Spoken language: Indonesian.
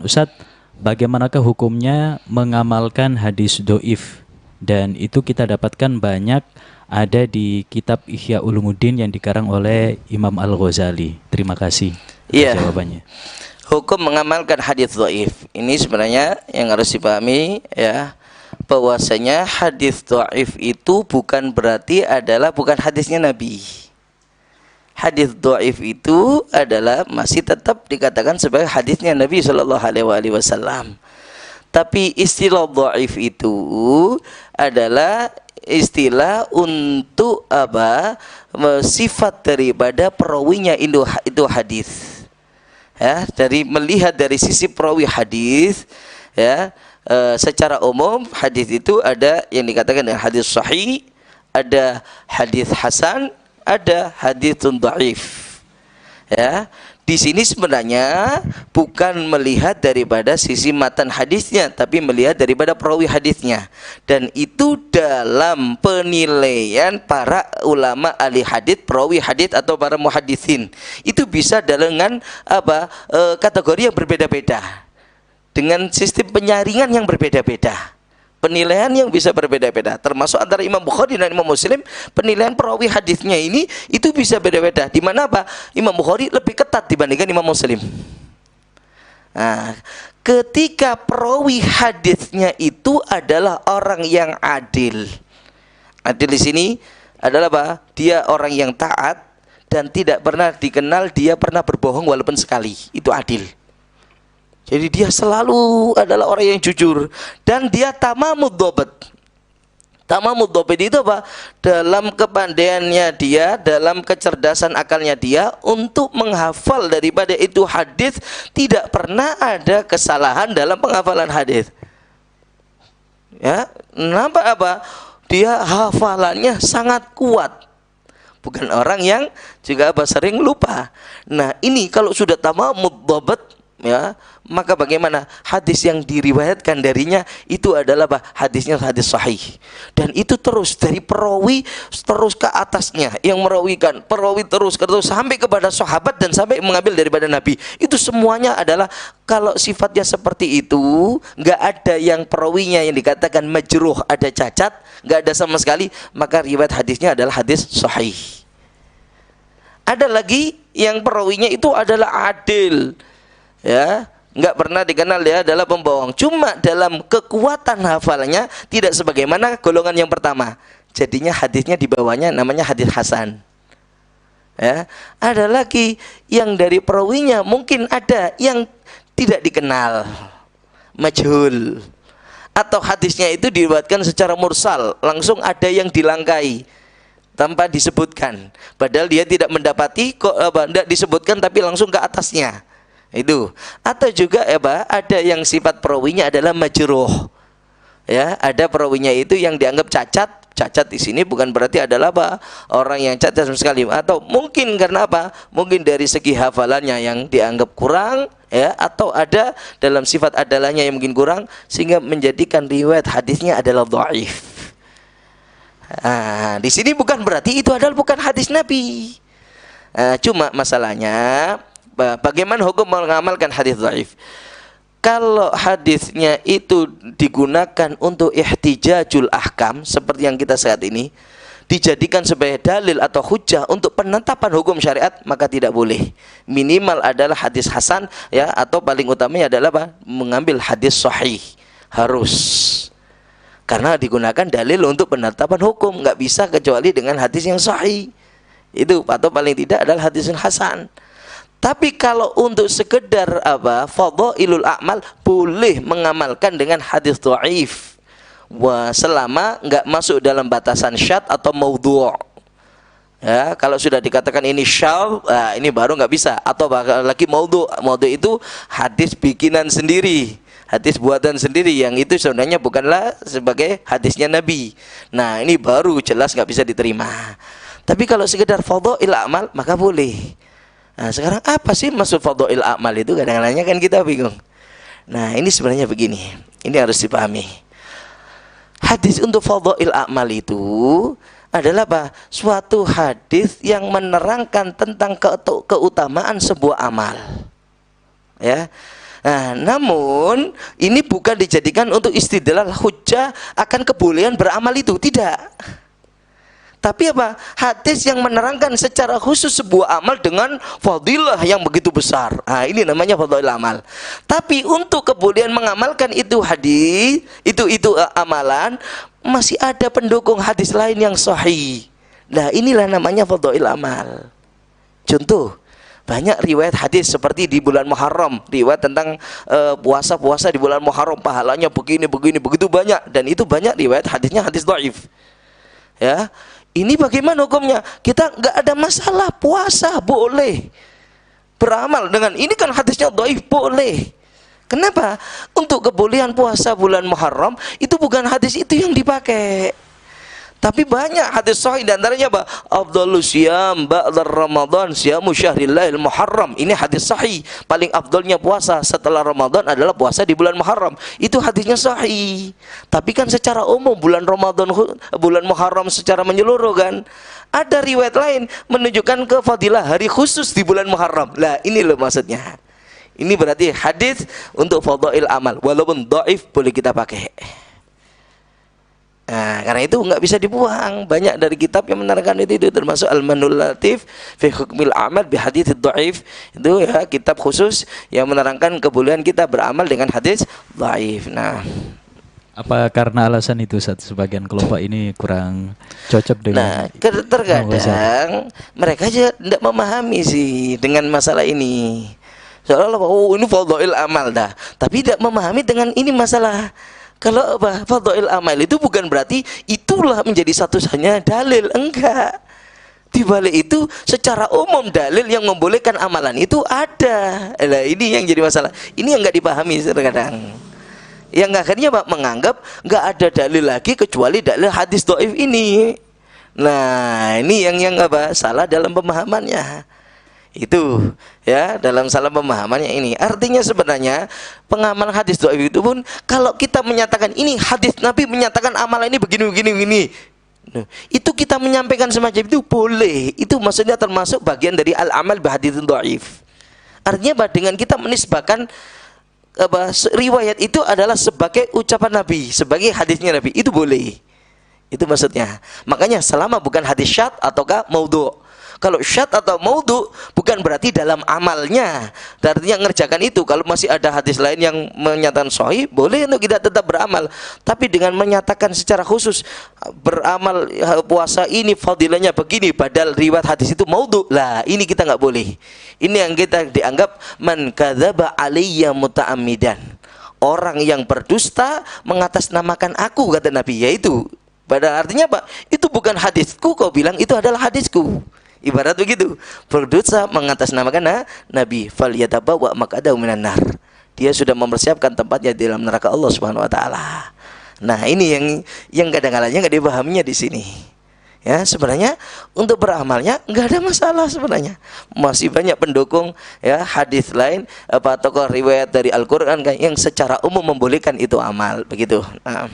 Ustadz, bagaimanakah hukumnya mengamalkan hadis doif? Dan itu kita dapatkan banyak ada di kitab Ihya Ulumuddin yang dikarang oleh Imam Al-Ghazali. Terima kasih atas jawabannya. Hukum mengamalkan hadis doif ini sebenarnya yang harus dipahami ya, bahwasanya hadis doif itu bukan berarti bukan hadisnya Nabi. Hadis dhaif itu adalah masih tetap dikatakan sebagai hadisnya Nabi Shallallahu Alaihi Wasallam. Tapi istilah dhaif itu adalah istilah untuk sifat daripada perawinya itu hadis. Ya, melihat dari sisi perawi hadis, ya, secara umum hadis itu ada yang dikatakan dengan hadis sahih, ada hadis hasan, ada haditsun dhaif. Ya, di sini sebenarnya bukan melihat daripada sisi matan hadisnya, tapi melihat daripada perawi hadisnya. Dan itu dalam penilaian para ulama ahli hadis, perawi hadis atau para muhaddisin. Itu bisa dengan kategori yang berbeda-beda, dengan sistem penyaringan yang berbeda-beda. Penilaian yang bisa berbeda-beda, termasuk antara Imam Bukhari dan Imam Muslim, penilaian perawi hadisnya ini itu bisa beda-beda. Di mana Imam Bukhari lebih ketat dibandingkan Imam Muslim. Nah, ketika perawi hadisnya itu adalah orang yang adil. Adil di sini adalah dia orang yang taat dan tidak pernah dikenal dia pernah berbohong walaupun sekali. Itu adil. Jadi dia selalu adalah orang yang jujur dan dia tamamud dhabt. Tamamud dhabt itu dalam kepandaiannya dia, dalam kecerdasan akalnya dia untuk menghafal daripada itu hadis, tidak pernah ada kesalahan dalam penghafalan hadis. Ya, nampak dia hafalannya sangat kuat. Bukan orang yang juga sering lupa. Nah, ini kalau sudah tamamud dhabt, ya, maka bagaimana hadis yang diriwayatkan darinya itu adalah hadisnya hadis sahih, dan itu terus dari perawi terus ke atasnya yang merawikan, perawi terus sampai kepada sahabat dan sampai mengambil daripada Nabi. Itu semuanya adalah, kalau sifatnya seperti itu, nggak ada yang perawinya yang dikatakan majruh, ada cacat, nggak ada sama sekali, maka riwayat hadisnya adalah hadis sahih. Ada lagi yang perawinya itu adalah adil, ya, nggak pernah dikenal dia adalah pembohong, cuma dalam kekuatan hafalannya tidak sebagaimana golongan yang pertama, jadinya hadisnya di bawahnya namanya hadis hasan. Ya, ada lagi yang dari perawinya mungkin ada yang tidak dikenal, majhul, atau hadisnya itu diriwayatkan secara mursal, langsung ada yang dilangkai tanpa disebutkan, padahal dia tidak mendapati kok tidak disebutkan tapi langsung ke atasnya. Itu. Atau juga ada yang sifat perawinya adalah majruh. Ya, ada perawinya itu yang dianggap cacat. Cacat di sini bukan berarti adalah orang yang cacat sama sekali, atau mungkin karena mungkin dari segi hafalannya yang dianggap kurang, ya, atau ada dalam sifat adalahnya yang mungkin kurang sehingga menjadikan riwayat hadisnya adalah dhaif. Nah, di sini bukan berarti itu adalah bukan hadis Nabi. Cuma masalahnya bagaimana hukum mengamalkan hadis dhaif? Kalau hadisnya itu digunakan untuk ihtijajul ahkam seperti yang kita saat ini, dijadikan sebagai dalil atau hujjah untuk penetapan hukum syariat, maka tidak boleh. Minimal adalah hadis hasan, ya, atau paling utamanya adalah mengambil hadis sahih, harus. Karena digunakan dalil untuk penetapan hukum, nggak bisa kecuali dengan hadis yang sahih. Itu, atau paling tidak adalah hadis yang hasan. Tapi kalau untuk sekedar fadhailul a'mal, boleh mengamalkan dengan hadis dhaif. Selama enggak masuk dalam batasan syadz atau maudhu'. Ya, kalau sudah dikatakan ini syadz, ini baru enggak bisa. Atau lagi maudhu'. Maudhu' itu hadis bikinan sendiri, hadis buatan sendiri, yang itu sebenarnya bukanlah sebagai hadisnya Nabi. Nah, ini baru jelas enggak bisa diterima. Tapi kalau sekedar fadhail a'mal, maka boleh. Nah, sekarang apa sih maksud fadhail a'mal itu? Kadang-kadang kan kita bingung. Nah, ini sebenarnya begini. Ini harus dipahami. Hadis untuk fadhail a'mal itu adalah suatu hadis yang menerangkan tentang keutamaan sebuah amal. Ya. Nah, namun ini bukan dijadikan untuk istidlal hujjah akan kebolehan beramal itu, tidak. Tapi apa? Hadis yang menerangkan secara khusus sebuah amal dengan fadilah yang begitu besar. Nah, ini namanya fadilah amal. Tapi untuk kebolehan mengamalkan itu hadis, itu amalan, masih ada pendukung hadis lain yang sahih. Nah, inilah namanya fadilah amal. Contoh, banyak riwayat hadis seperti di bulan Muharram, riwayat tentang puasa-puasa di bulan Muharram pahalanya begini begitu banyak, dan itu banyak riwayat hadisnya hadis dhaif. Ya, ini bagaimana hukumnya? Kita nggak ada masalah, puasa boleh, beramal dengan ini kan hadisnya dhaif boleh. Kenapa? Untuk kebolehan puasa bulan Muharram itu bukan hadis itu yang dipakai. Tapi banyak hadis sahih, dan antaranya apa? Afdhalus syiyam ba'da Ramadan syiamu syahrillahil Muharram. Ini hadis sahih. Paling afdalnya puasa setelah Ramadan adalah puasa di bulan Muharram. Itu hadisnya sahih. Tapi kan secara umum bulan Ramadan, bulan Muharram secara menyeluruh kan. Ada riwayat lain menunjukkan ke fadilah hari khusus di bulan Muharram. Lah, ini loh maksudnya. Ini berarti hadis untuk fadail amal. Walaupun dhaif boleh kita pakai. Nah, karena itu nggak bisa dibuang. Banyak dari kitab yang menerangkan itu termasuk Al-Manul Latif fi Hukmil Amal bi Hadits Dhaif. Itu ya kitab khusus yang menerangkan kebolehan kita beramal dengan hadis dhaif. Nah, Apa karena alasan itu sebagian kelompok ini kurang cocok dengan terkadang mereka aja tidak memahami sih dengan masalah ini. Seolah-olah ini fadhail amal dah, tapi tidak memahami dengan ini masalah. Kalau apa? Fadhail amal itu bukan berarti itulah menjadi satu-satunya dalil, enggak. Di balik itu secara umum dalil yang membolehkan amalan itu ada. Nah, ini yang jadi masalah. Ini yang enggak dipahami terkadang. Yang akhirnya Pak menganggap enggak ada dalil lagi kecuali dalil hadis dhaif ini. Nah, ini yang apa? Salah dalam pemahamannya. Itu ya, dalam salah pemahamannya ini. Artinya sebenarnya pengamal hadis dhaif itu pun kalau kita menyatakan ini hadis Nabi menyatakan amalan ini begini, itu kita menyampaikan semacam itu boleh. Itu maksudnya termasuk bagian dari al-amal bi haditsin dhaif. Artinya apa? Dengan kita menisbahkan riwayat itu adalah sebagai ucapan Nabi, sebagai hadisnya Nabi, itu boleh. Itu maksudnya. Makanya selama bukan hadis syadz ataukah maudhu'. Kalau syadz atau maudhu bukan berarti dalam amalnya, artinya ngerjakan itu. Kalau masih ada hadis lain yang menyatakan sahih, boleh untuk kita tetap beramal. Tapi dengan menyatakan secara khusus beramal puasa ini fadilahnya begini, padahal riwayat hadis itu maudhu, lah ini kita nggak boleh. Ini yang kita dianggap man kadzaba alayya muta'ammidan. Orang yang berdusta mengatasnamakan aku, kata Nabi. Yaitu pada artinya apa? Itu bukan hadisku, kau bilang itu adalah hadisku. Ibarat begitu, berdosa mengatasnamakan Nabi, falyatabawa maq'adahu minan nar. Dia sudah mempersiapkan tempatnya di dalam neraka Allah Subhanahu wa taala. Nah, ini yang kadang-kadang nggak dipahaminya di sini. Ya, sebenarnya untuk beramalnya nggak ada masalah sebenarnya. Masih banyak pendukung ya hadis lain tokoh riwayat dari Al-Qur'an yang secara umum membolehkan itu amal, begitu. Nah.